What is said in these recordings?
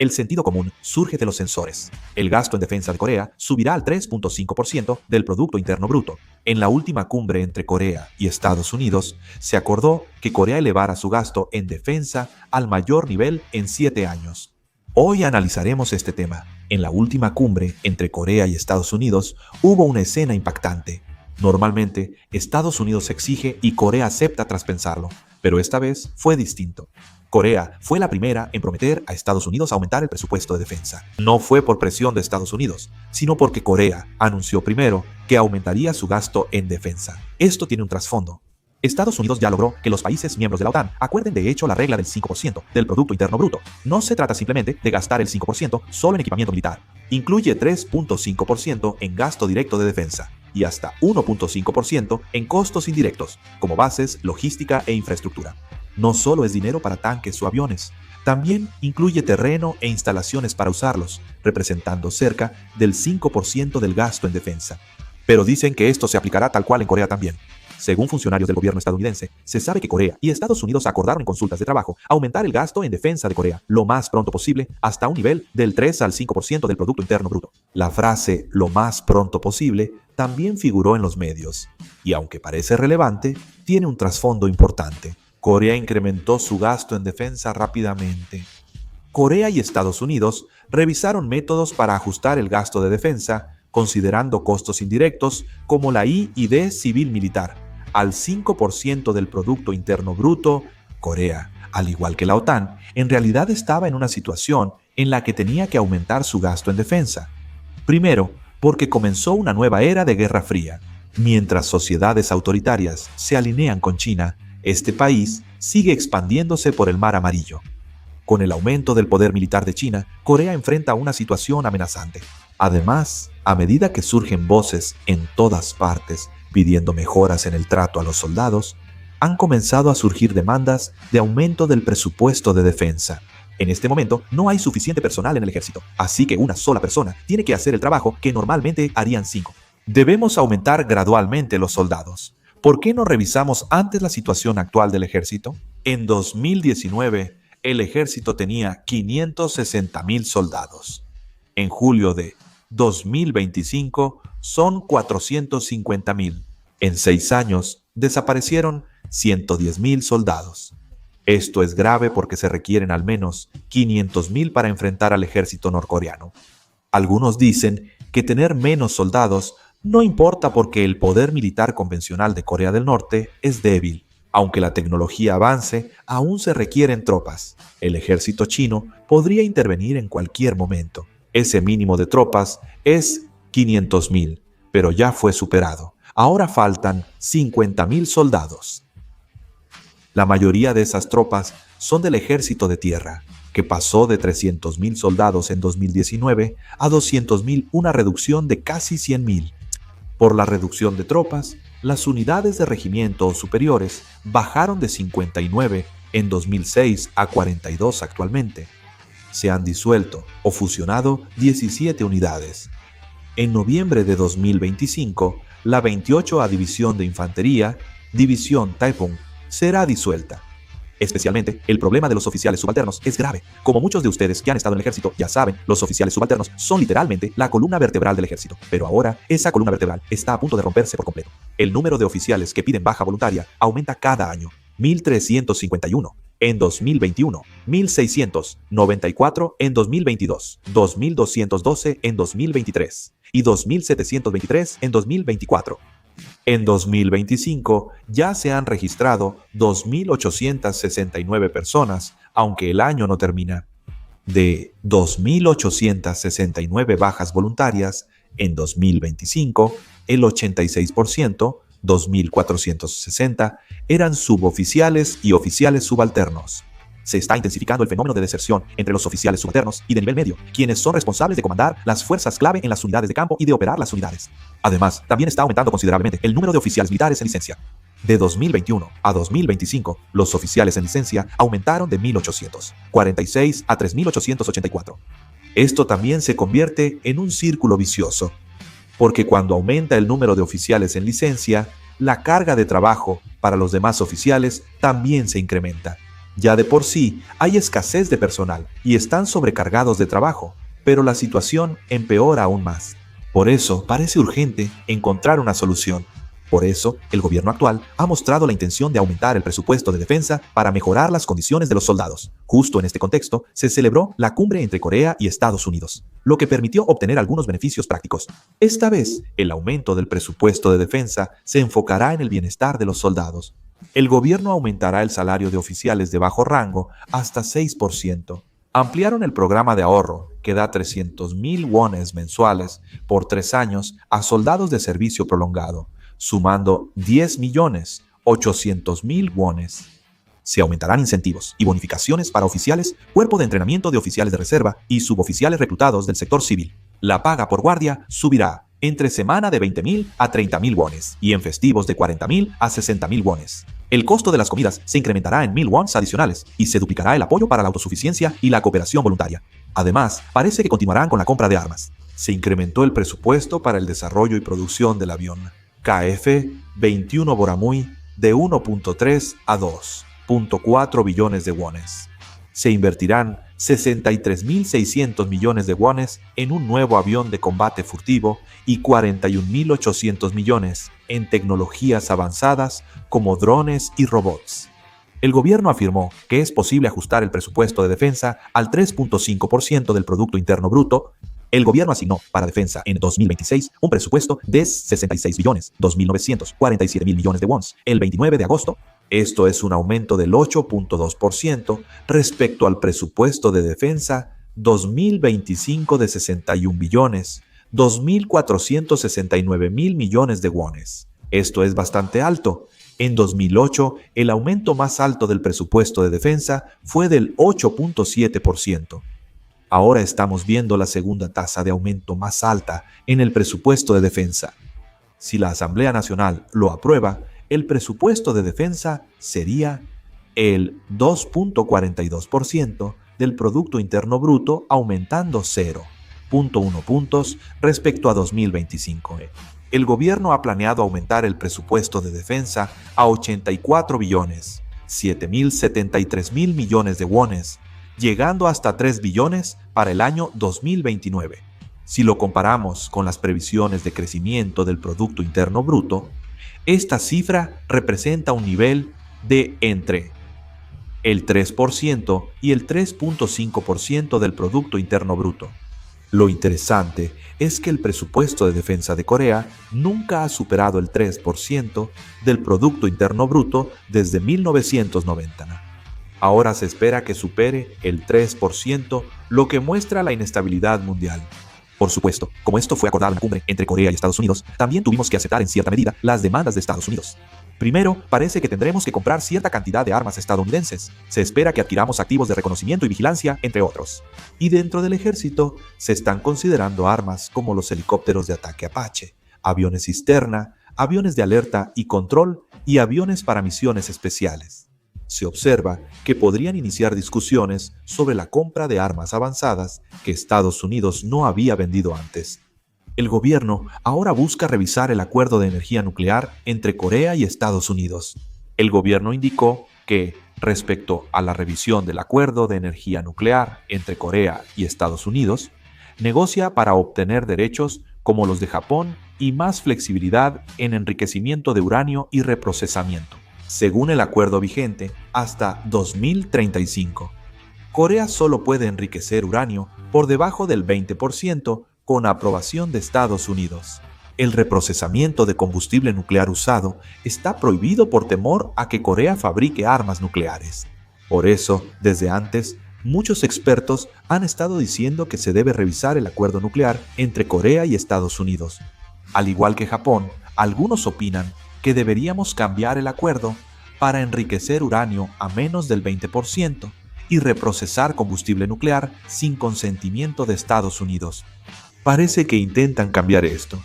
El sentido común surge de los sensores. El gasto en defensa de Corea subirá al 3.5% del Producto Interno Bruto. En la última cumbre entre Corea y Estados Unidos, se acordó que Corea elevara su gasto en defensa al mayor nivel en 7 años. Hoy analizaremos este tema. En la última cumbre entre Corea y Estados Unidos hubo una escena impactante. Normalmente, Estados Unidos exige y Corea acepta tras pensarlo, pero esta vez fue distinto. Corea fue la primera en prometer a Estados Unidos aumentar el presupuesto de defensa. No fue por presión de Estados Unidos, sino porque Corea anunció primero que aumentaría su gasto en defensa. Esto tiene un trasfondo. Estados Unidos ya logró que los países miembros de la OTAN acuerden de hecho la regla del 5% del Producto Interno Bruto. No se trata simplemente de gastar el 5% solo en equipamiento militar. Incluye 3.5% en gasto directo de defensa y hasta 1.5% en costos indirectos, como bases, logística e infraestructura. No solo es dinero para tanques o aviones, también incluye terreno e instalaciones para usarlos, representando cerca del 5% del gasto en defensa. Pero dicen que esto se aplicará tal cual en Corea también. Según funcionarios del gobierno estadounidense, se sabe que Corea y Estados Unidos acordaron en consultas de trabajo aumentar el gasto en defensa de Corea lo más pronto posible hasta un nivel del 3 al 5% del Producto Interno Bruto. La frase "lo más pronto posible" también figuró en los medios, y aunque parece relevante, tiene un trasfondo importante. Corea incrementó su gasto en defensa rápidamente. Corea y Estados Unidos revisaron métodos para ajustar el gasto de defensa, considerando costos indirectos como la I+D civil-militar al 5% del Producto Interno Bruto. Corea, al igual que la OTAN, en realidad estaba en una situación en la que tenía que aumentar su gasto en defensa. Primero, porque comenzó una nueva era de Guerra Fría. Mientras sociedades autoritarias se alinean con China, este país sigue expandiéndose por el Mar Amarillo. Con el aumento del poder militar de China, Corea enfrenta una situación amenazante. Además, a medida que surgen voces en todas partes pidiendo mejoras en el trato a los soldados, han comenzado a surgir demandas de aumento del presupuesto de defensa. En este momento no hay suficiente personal en el ejército, así que una sola persona tiene que hacer el trabajo que normalmente harían 5. Debemos aumentar gradualmente los soldados. ¿Por qué no revisamos antes la situación actual del ejército? En 2019, el ejército tenía 560,000 soldados. En julio de 2025 son 450,000. En 6 años desaparecieron 110,000 soldados. Esto es grave porque se requieren al menos 500,000 para enfrentar al ejército norcoreano. Algunos dicen que tener menos soldados no importa porque el poder militar convencional de Corea del Norte es débil. Aunque la tecnología avance, aún se requieren tropas. El ejército chino podría intervenir en cualquier momento. Ese mínimo de tropas es 500,000, pero ya fue superado. Ahora faltan 50,000 soldados. La mayoría de esas tropas son del ejército de tierra, que pasó de 300,000 soldados en 2019 a 200,000, una reducción de casi 100,000. Por la reducción de tropas, las unidades de regimiento o superiores bajaron de 59 en 2006 a 42 actualmente. Se han disuelto o fusionado 17 unidades. En noviembre de 2025, la 28ª División de Infantería, División Taepong, será disuelta. Especialmente, el problema de los oficiales subalternos es grave. Como muchos de ustedes que han estado en el ejército ya saben, los oficiales subalternos son literalmente la columna vertebral del ejército. Pero ahora, esa columna vertebral está a punto de romperse por completo. El número de oficiales que piden baja voluntaria aumenta cada año. 1,351 en 2021, 1,694 en 2022, 2,212 en 2023 y 2,723 en 2024. En 2025 ya se han registrado 2,869 personas, aunque el año no termina. De 2,869 bajas voluntarias, en 2025, el 86%, 2,460, eran suboficiales y oficiales subalternos. Se está intensificando el fenómeno de deserción entre los oficiales subalternos y de nivel medio, quienes son responsables de comandar las fuerzas clave en las unidades de campo y de operar las unidades. Además, también está aumentando considerablemente el número de oficiales militares en licencia. De 2021 a 2025, los oficiales en licencia aumentaron de 1,846 a 3,884. Esto también se convierte en un círculo vicioso, porque cuando aumenta el número de oficiales en licencia, la carga de trabajo para los demás oficiales también se incrementa. Ya de por sí hay escasez de personal y están sobrecargados de trabajo, pero la situación empeora aún más. Por eso parece urgente encontrar una solución. Por eso, el gobierno actual ha mostrado la intención de aumentar el presupuesto de defensa para mejorar las condiciones de los soldados. Justo en este contexto, se celebró la cumbre entre Corea y Estados Unidos, lo que permitió obtener algunos beneficios prácticos. Esta vez, el aumento del presupuesto de defensa se enfocará en el bienestar de los soldados. El gobierno aumentará el salario de oficiales de bajo rango hasta 6%. Ampliaron el programa de ahorro, que da 300.000 wones mensuales por 3 años a soldados de servicio prolongado, sumando 10.800.000 wones. Se aumentarán incentivos y bonificaciones para oficiales, cuerpo de entrenamiento de oficiales de reserva y suboficiales reclutados del sector civil. La paga por guardia subirá entre semana de 20.000 a 30.000 wones y en festivos de 40.000 a 60.000 wones. El costo de las comidas se incrementará en 1.000 wons adicionales y se duplicará el apoyo para la autosuficiencia y la cooperación voluntaria. Además, parece que continuarán con la compra de armas. Se incrementó el presupuesto para el desarrollo y producción del avión KF-21 Boramui de 1.3 a 2.4 billones de wones. Se invertirán 63.600 millones de wones en un nuevo avión de combate furtivo y 41.800 millones en tecnologías avanzadas como drones y robots. El gobierno afirmó que es posible ajustar el presupuesto de defensa al 3.5% del Producto Interno Bruto. El gobierno asignó para defensa en 2026 un presupuesto de 66.2.947.000 millones de wons el 29 de agosto. Esto es un aumento del 8.2% respecto al presupuesto de defensa 2025 de 61.2.469.000 millones de wones. Esto es bastante alto. En 2008, el aumento más alto del presupuesto de defensa fue del 8.7%. Ahora estamos viendo la segunda tasa de aumento más alta en el presupuesto de defensa. Si la Asamblea Nacional lo aprueba, el presupuesto de defensa sería el 2.42% del Producto Interno Bruto, aumentando 0.1 puntos respecto a 2025. El gobierno ha planeado aumentar el presupuesto de defensa a 84.773.000 millones de wones, llegando hasta 3 billones para el año 2029. Si lo comparamos con las previsiones de crecimiento del Producto Interno Bruto, esta cifra representa un nivel de entre el 3% y el 3.5% del Producto Interno Bruto. Lo interesante es que el presupuesto de defensa de Corea nunca ha superado el 3% del Producto Interno Bruto desde 1990. Ahora se espera que supere el 3%, lo que muestra la inestabilidad mundial. Por supuesto, como esto fue acordado en la cumbre entre Corea y Estados Unidos, también tuvimos que aceptar en cierta medida las demandas de Estados Unidos. Primero, parece que tendremos que comprar cierta cantidad de armas estadounidenses. Se espera que adquiramos activos de reconocimiento y vigilancia, entre otros. Y dentro del ejército, se están considerando armas como los helicópteros de ataque Apache, aviones cisterna, aviones de alerta y control y aviones para misiones especiales. Se observa que podrían iniciar discusiones sobre la compra de armas avanzadas que Estados Unidos no había vendido antes. El gobierno ahora busca revisar el acuerdo de energía nuclear entre Corea y Estados Unidos. El gobierno indicó que, respecto a la revisión del acuerdo de energía nuclear entre Corea y Estados Unidos, negocia para obtener derechos como los de Japón y más flexibilidad en enriquecimiento de uranio y reprocesamiento. Según el acuerdo vigente, hasta 2035. Corea solo puede enriquecer uranio por debajo del 20% con aprobación de Estados Unidos. El reprocesamiento de combustible nuclear usado está prohibido por temor a que Corea fabrique armas nucleares. Por eso, desde antes, muchos expertos han estado diciendo que se debe revisar el acuerdo nuclear entre Corea y Estados Unidos. Al igual que Japón, algunos opinan que deberíamos cambiar el acuerdo para enriquecer uranio a menos del 20% y reprocesar combustible nuclear sin consentimiento de Estados Unidos. Parece que intentan cambiar esto.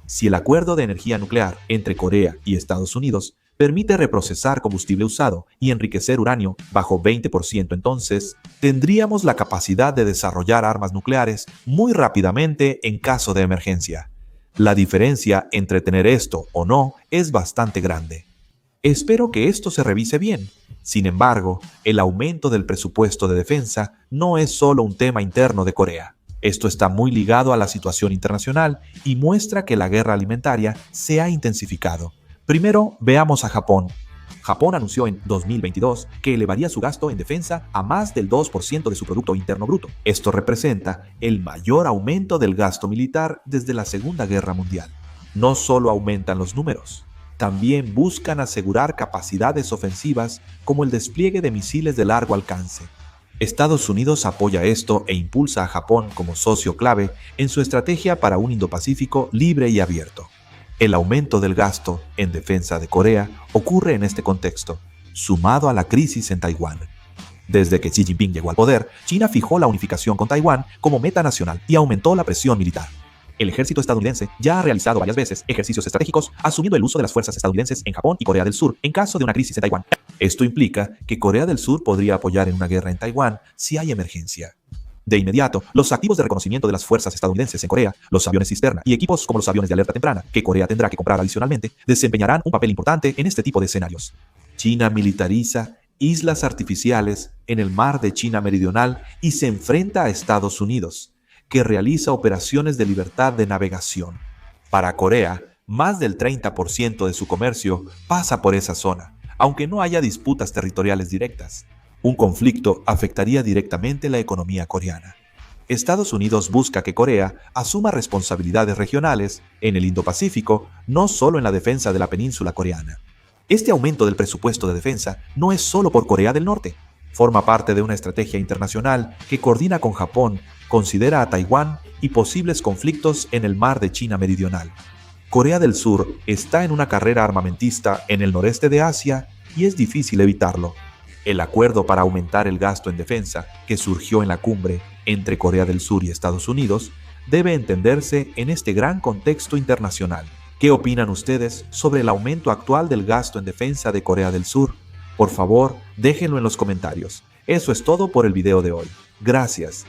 Si el acuerdo de energía nuclear entre Corea y Estados Unidos permite reprocesar combustible usado y enriquecer uranio bajo 20%, entonces tendríamos la capacidad de desarrollar armas nucleares muy rápidamente en caso de emergencia. La diferencia entre tener esto o no es bastante grande. Espero que esto se revise bien. Sin embargo, el aumento del presupuesto de defensa no es solo un tema interno de Corea. Esto está muy ligado a la situación internacional y muestra que la guerra alimentaria se ha intensificado. Primero, veamos a Japón. Japón anunció en 2022 que elevaría su gasto en defensa a más del 2% de su Producto Interno Bruto. Esto representa el mayor aumento del gasto militar desde la Segunda Guerra Mundial. No solo aumentan los números, también buscan asegurar capacidades ofensivas como el despliegue de misiles de largo alcance. Estados Unidos apoya esto e impulsa a Japón como socio clave en su estrategia para un Indo-Pacífico libre y abierto. El aumento del gasto en defensa de Corea ocurre en este contexto, sumado a la crisis en Taiwán. Desde que Xi Jinping llegó al poder, China fijó la unificación con Taiwán como meta nacional y aumentó la presión militar. El ejército estadounidense ya ha realizado varias veces ejercicios estratégicos asumiendo el uso de las fuerzas estadounidenses en Japón y Corea del Sur en caso de una crisis en Taiwán. Esto implica que Corea del Sur podría apoyar en una guerra en Taiwán si hay emergencia. De inmediato, los activos de reconocimiento de las fuerzas estadounidenses en Corea, los aviones cisterna y equipos como los aviones de alerta temprana, que Corea tendrá que comprar adicionalmente, desempeñarán un papel importante en este tipo de escenarios. China militariza islas artificiales en el mar de China Meridional y se enfrenta a Estados Unidos, que realiza operaciones de libertad de navegación. Para Corea, más del 30% de su comercio pasa por esa zona, aunque no haya disputas territoriales directas. Un conflicto afectaría directamente la economía coreana. Estados Unidos busca que Corea asuma responsabilidades regionales en el Indo-Pacífico, no solo en la defensa de la península coreana. Este aumento del presupuesto de defensa no es solo por Corea del Norte. Forma parte de una estrategia internacional que coordina con Japón, considera a Taiwán y posibles conflictos en el mar de China Meridional. Corea del Sur está en una carrera armamentista en el noreste de Asia y es difícil evitarlo. El acuerdo para aumentar el gasto en defensa, que surgió en la cumbre entre Corea del Sur y Estados Unidos, debe entenderse en este gran contexto internacional. ¿Qué opinan ustedes sobre el aumento actual del gasto en defensa de Corea del Sur? Por favor, déjenlo en los comentarios. Eso es todo por el video de hoy. Gracias.